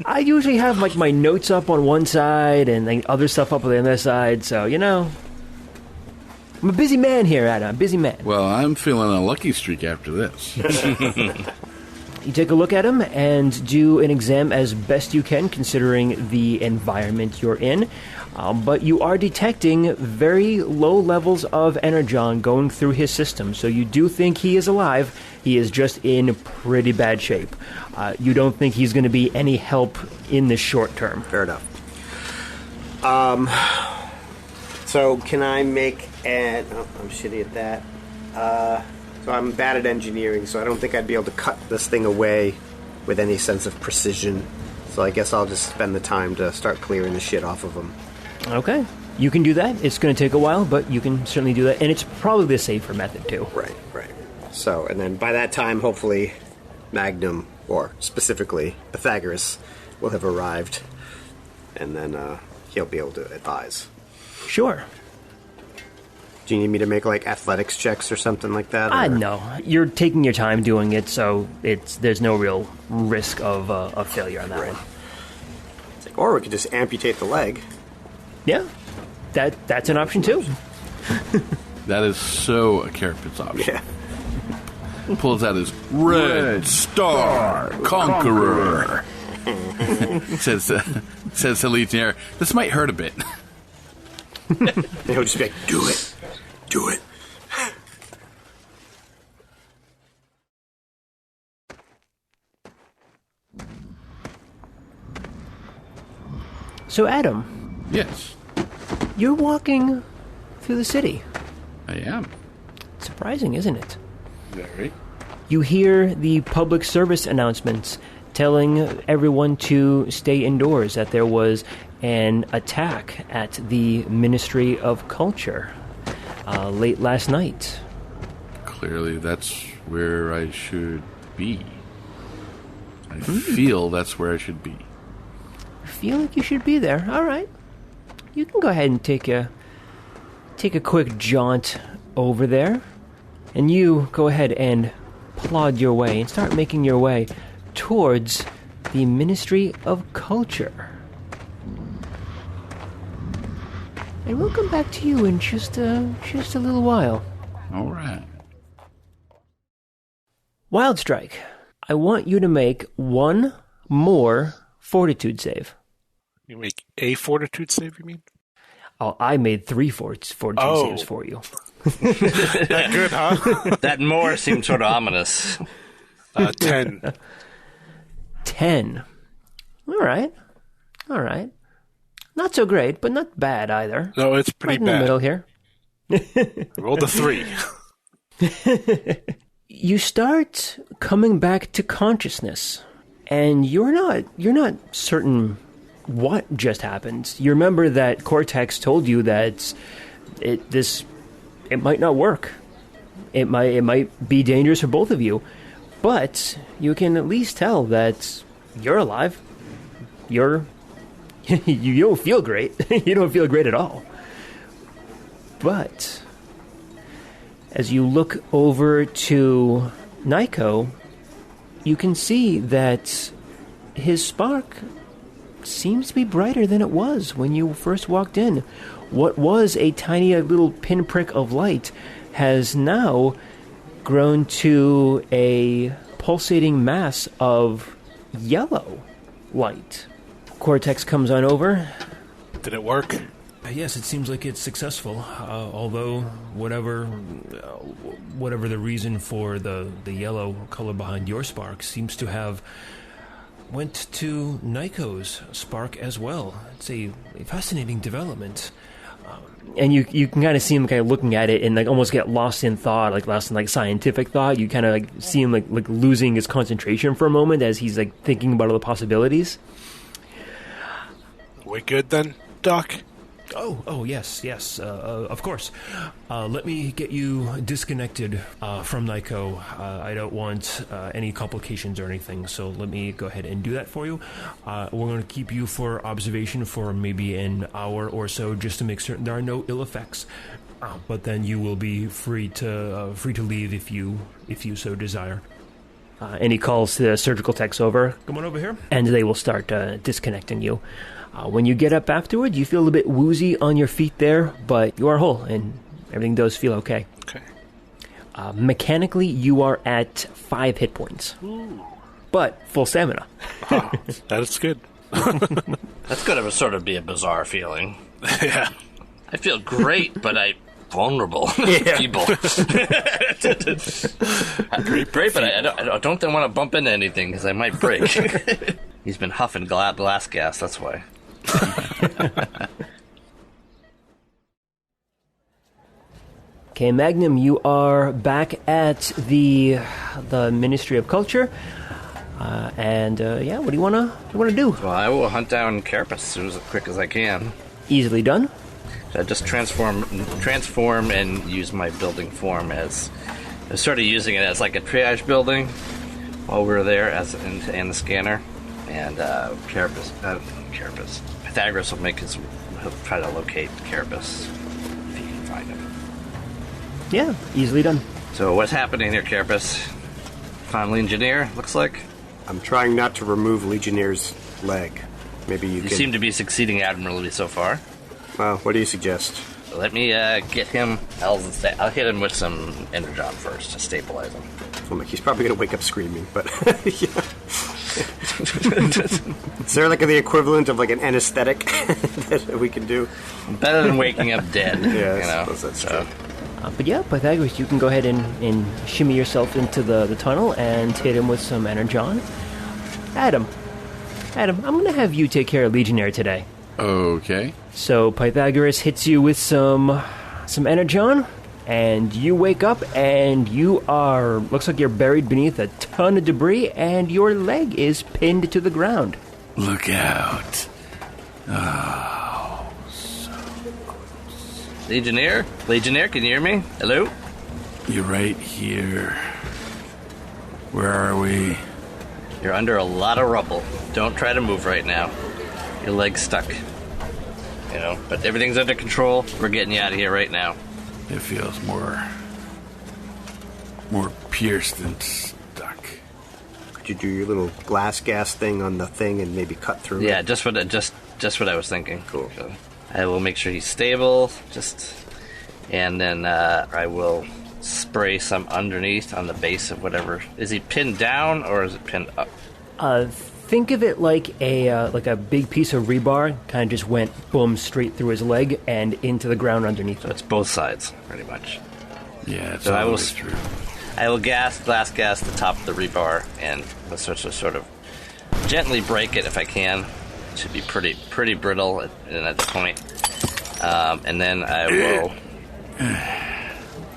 I usually have like my notes up on one side and like other stuff up on the other side, so I'm a busy man here, Adam. Busy man. Well, I'm feeling a lucky streak after this. You take a look at him and do an exam as best you can, considering the environment you're in. But you are detecting very low levels of energon going through his system, so you do think he is alive. He is just in pretty bad shape. You don't think he's going to be any help in the short term. Fair enough. So can I make an... Oh, I'm shitty at that. So I'm bad at engineering, so I don't think I'd be able to cut this thing away with any sense of precision. So I guess I'll just spend the time to start clearing the shit off of him. Okay. You can do that. It's going to take a while, but you can certainly do that. And it's probably the safer method, too. Right. So, and then by that time, hopefully, Magnum, or specifically Pythagoras, will have arrived. And then he'll be able to advise. Sure. Do you need me to make, like, athletics checks or something like that? No. You're taking your time doing it, so there's no real risk of failure on that one. It's like, or we could just amputate the leg. Yeah. That's an option, too. That is so a Carapit's option. Yeah. Pulls out his Red Star Conqueror. says to Legionnaire, this might hurt a bit. He'll just be like, do it. Do it. So, Adam. Yes. You're walking through the city. I am. Surprising, isn't it? Very. You hear the public service announcements telling everyone to stay indoors, that there was an attack at the Ministry of Culture late last night. Clearly, that's where I should be. I feel that's where I should be. You feel like you should be there. All right. You can go ahead and take a quick jaunt over there. And you go ahead and plod your way and start making your way towards the Ministry of Culture. And we'll come back to you in just a little while. All right. Wildstrike, I want you to make one more fortitude save. You make a fortitude save, you mean? Oh, I made 3 fortitude saves for you. That good, huh? That more seemed sort of ominous. 10. 10. All right. Not so great, but not bad either. No, it's pretty right bad. In the middle here. Rolled a 3. You start coming back to consciousness, and you're not certain what just happened. You remember that Cortex told you that it might not work. It might be dangerous for both of you, but you can at least tell that you're alive. You don't feel great. You don't feel great at all. But as you look over to Nico, you can see that his spark seems to be brighter than it was when you first walked in. What was a tiny little pinprick of light has now grown to a pulsating mass of yellow light. Cortex comes on over. Did it work? Yes, it seems like it's successful. Although whatever the reason for the yellow color behind your spark seems to have went to Nico's spark as well. It's a fascinating development. And you can kind of see him kind of looking at it and like almost get lost in thought, like lost in like scientific thought. You kind of like see him like losing his concentration for a moment as he's like thinking about all the possibilities. We good then, Doc? Oh, yes, of course. Let me get you disconnected from Nico. I don't want any complications or anything, so let me go ahead and do that for you. We're going to keep you for observation for maybe an hour or so, just to make certain there are no ill effects. But then you will be free to leave if you so desire. And he calls the surgical techs over. Come on over here. And they will start disconnecting you. When you get up afterward, you feel a bit woozy on your feet there, but you are whole, and everything does feel okay. Okay. Mechanically, you are at 5 hit points. Ooh. but full stamina. Oh, that is good. That's going to sort of be a bizarre feeling. Yeah. I feel great, but I'm vulnerable. People. Great, but I don't want to bump into anything because I might break. He's been huffing glass gas, that's why. Okay, Magnum, you are back at the Ministry of Culture. What do you wanna do? Well, I will hunt down Carapace as quick as I can. Easily done. So I just transform and use my building form as I was sort of using it as like a triage building while we were there and the scanner. And Pythagoras will he'll try to locate Carapace if he can find him. Yeah, easily done. So what's happening here, Carapace? Found Legionnaire, looks like. I'm trying not to remove Legionnaire's leg. Maybe you can... seem to be succeeding admirably so far. Well, what do you suggest? Let me get him. I'll hit him with some energon first to stabilize him. I'm like, he's probably going to wake up screaming, but... yeah. Is there like the equivalent of like an anesthetic that we can do? Better than waking up dead. Yeah, I suppose that's true. But yeah, Pythagoras, you can go ahead and shimmy yourself into the tunnel and hit him with some energon. Adam, I'm going to have you take care of Legionnaire today. Okay. So Pythagoras hits you with some energon, and you wake up, and looks like you're buried beneath a ton of debris, and your leg is pinned to the ground. Look out. Legionnaire, can you hear me? Hello? You're right here. Where are we? You're under a lot of rubble. Don't try to move right now. Your leg's stuck. But everything's under control. We're getting you out of here right now. It feels more pierced than stuck. Could you do your little glass gas thing on the thing and maybe cut through it? Yeah, just what I was thinking. Cool. So I will make sure he's stable. And then I will spray some underneath on the base of whatever. Is he pinned down or is it pinned up? Think of it like a big piece of rebar kind of just went boom straight through his leg and into the ground underneath. So it's both sides, pretty much. Yeah, it's so all the way through. I will glass gas the top of the rebar and sort of gently break it if I can. It should be pretty brittle at this point. And then I will.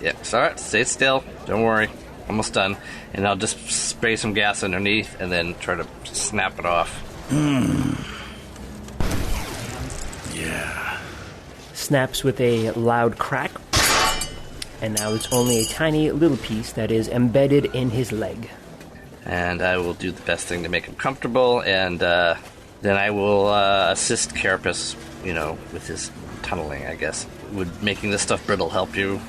Yeah, sorry, stay still. Don't worry. Almost done. And I'll just spray some gas underneath and then try to snap it off. Yeah. Snaps with a loud crack. And now it's only a tiny little piece that is embedded in his leg. And I will do the best thing to make him comfortable, and then I will assist Carapace, with his tunneling, I guess. Would making this stuff brittle help you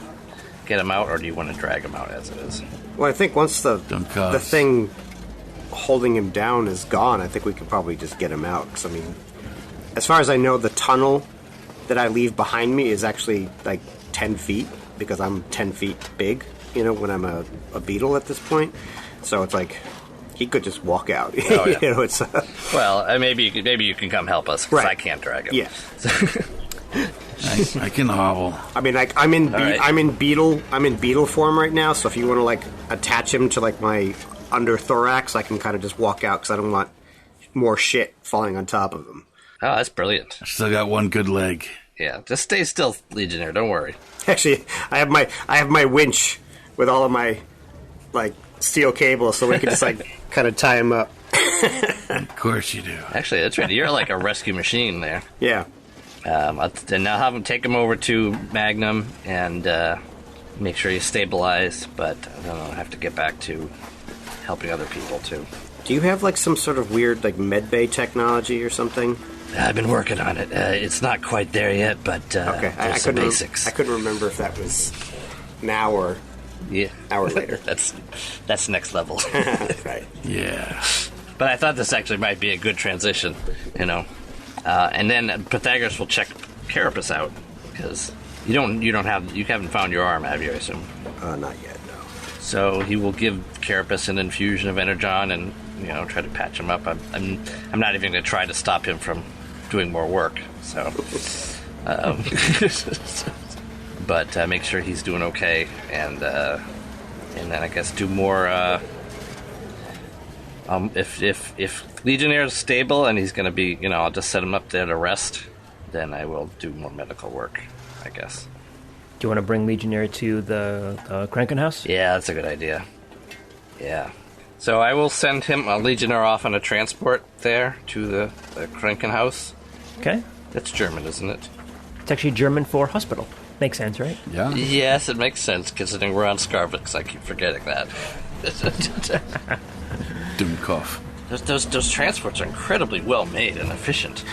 get him out, or do you want to drag him out as it is? Well, I think once the thing holding him down is gone, I think we could probably just get him out. Because, as far as I know, the tunnel that I leave behind me is actually like 10 feet, because I'm 10 feet big, when I'm a beetle at this point. So it's like, he could just walk out. Oh, yeah. Well, maybe you can come help us, because I can't drag him. Yeah. I can hobble. I'm in beetle form right now, so if you want to attach him to my under thorax, I can kind of just walk out, because I don't want more shit falling on top of him. Oh, that's brilliant. I still got one good leg. Yeah, just stay still, Legionnaire, don't worry. Actually, I have my winch with all of my steel cables, so we can just kind of tie him up. Of course you do. Actually, that's right. You're like a rescue machine there. Yeah. Then I'll have him take him over to Magnum and make sure he's stabilized, but then I'll have to get back to helping other people, too. Do you have, some sort of weird, medbay technology or something? I've been working on it. It's not quite there yet, but okay. there's some basics. I couldn't remember if that was now or hour later. That's next level. Right. Yeah. But I thought this actually might be a good transition, and then Pythagoras will check Carapace out, because you haven't found your arm, have you? I assume. Not yet, no. So he will give Carapace an infusion of Energon and, try to patch him up. I'm not even going to try to stop him from doing more work. So, but make sure he's doing okay, and then I guess do more. If Legionnaire is stable and he's going to be, I'll just set him up there to rest. Then I will do more medical work, I guess. Do you want to bring Legionnaire to the Krankenhaus? Yeah, that's a good idea. Yeah. So I will send him, Legionnaire, off on a transport there to the Krankenhaus. Okay. That's German, isn't it? It's actually German for hospital. Makes sense, right? Yeah. Yes, it makes sense, considering we're on Scarvix. I keep forgetting that. Doomkoff. Those transports are incredibly well made and efficient.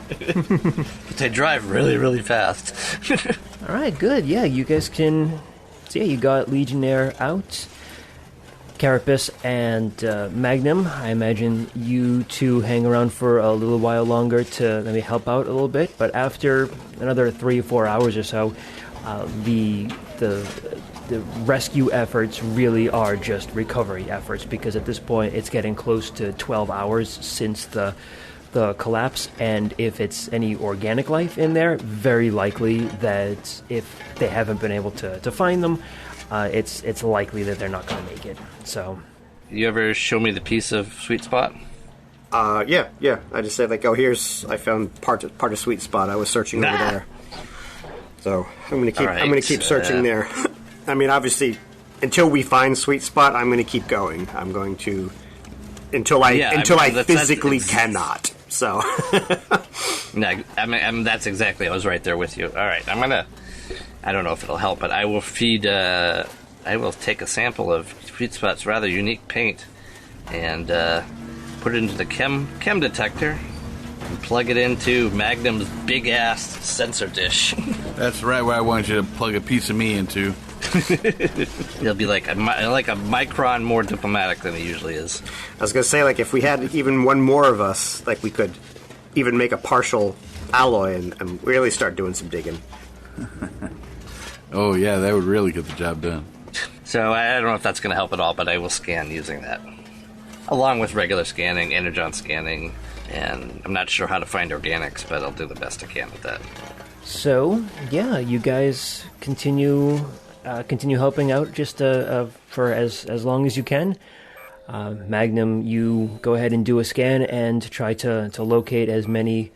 But they drive really, really fast. All right, good. Yeah, you guys can... So yeah, you got Legionnaire out. Carapace and Magnum, I imagine you two hang around for a little while longer to maybe help out a little bit. But after another 3 or 4 hours or so, the rescue efforts really are just recovery efforts, because at this point it's getting close to 12 hours since the collapse, and if it's any organic life in there, very likely that if they haven't been able to find them, it's likely that they're not going to make it. So, you ever show me the piece of Sweet Spot? Yeah. I just said, I found part of Sweet Spot. I was searching over there. So I'm gonna keep searching there. I mean, obviously, until we find Sweet Spot, I'm gonna keep going. I'm going to until I physically cannot. So. No, I mean that's exactly. I was right there with you. All right, I don't know if it'll help, but I will I will take a sample of Sweet Spot's rather unique paint and put it into the chem detector and plug it into Magnum's big ass sensor dish. That's right where I want you to plug a piece of me into. He'll be like a micron more diplomatic than he usually is. I was gonna say, if we had even one more of us, we could even make a partial alloy and really start doing some digging. Oh yeah, that would really get the job done. So I don't know if that's going to help at all, but I will scan using that, along with regular scanning, energon scanning, and I'm not sure how to find organics, but I'll do the best I can with that. So yeah, you guys continue helping out just for as long as you can. Magnum, you go ahead and do a scan and try to locate as many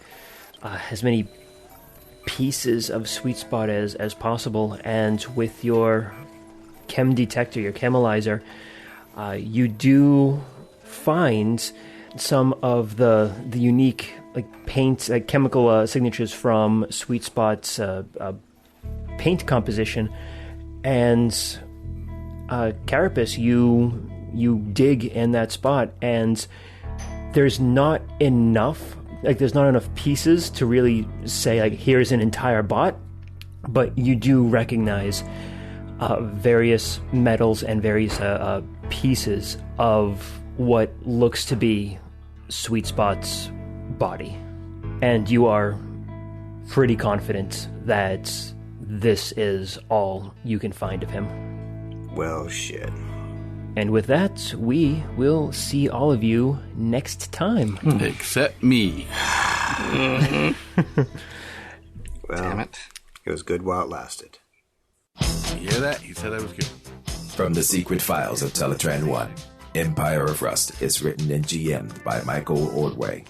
pieces of Sweet Spot as possible, and with your chem detector, your chemalizer, you do find some of the unique paint, chemical signatures from Sweet Spot's paint composition. And Carapace, you dig in that spot, and there's not enough pieces to really say here's an entire bot, but you do recognize various metals and various pieces of what looks to be Sweet Spot's body, and you are pretty confident that this is all you can find of him. Well, shit. And with that, we will see all of you next time. Except me. Well, damn it. It was good while it lasted. You hear that? He said I was good. From the Secret Files of Teletran 1, Empire of Rust is written and GM'd by Michael Ordway.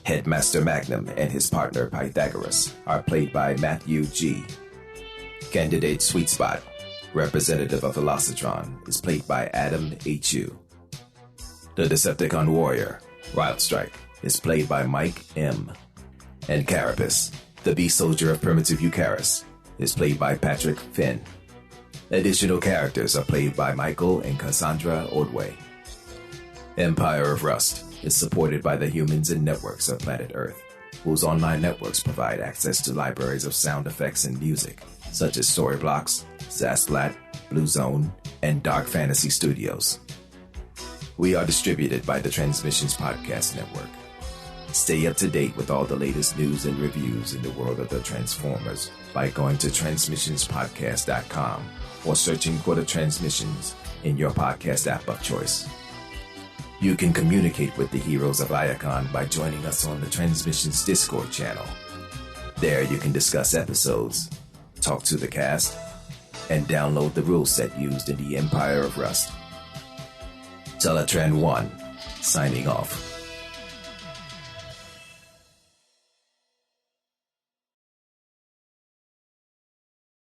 Headmaster Magnum and his partner Pythagoras are played by Matthew G. Candidate Sweet Spot, representative of Velocitron, is played by Adam H.U. The Decepticon Warrior, Wildstrike, is played by Mike M. And Carapace, the Beast Soldier of Primitive Eucharis, is played by Patrick Finn. Additional characters are played by Michael and Cassandra Ordway. Empire of Rust is supported by the humans and networks of planet Earth, whose online networks provide access to libraries of sound effects and music, such as Storyblocks, Zasplat, Blue Zone, and Dark Fantasy Studios. We are distributed by the Transmissions Podcast Network. Stay up to date with all the latest news and reviews in the world of the Transformers by going to transmissionspodcast.com or searching for the Transmissions in your podcast app of choice. You can communicate with the heroes of Iacon by joining us on the Transmissions Discord channel. There you can discuss episodes, talk to the cast, and download the rule set used in the Empire of Rust. Teletran 1, signing off.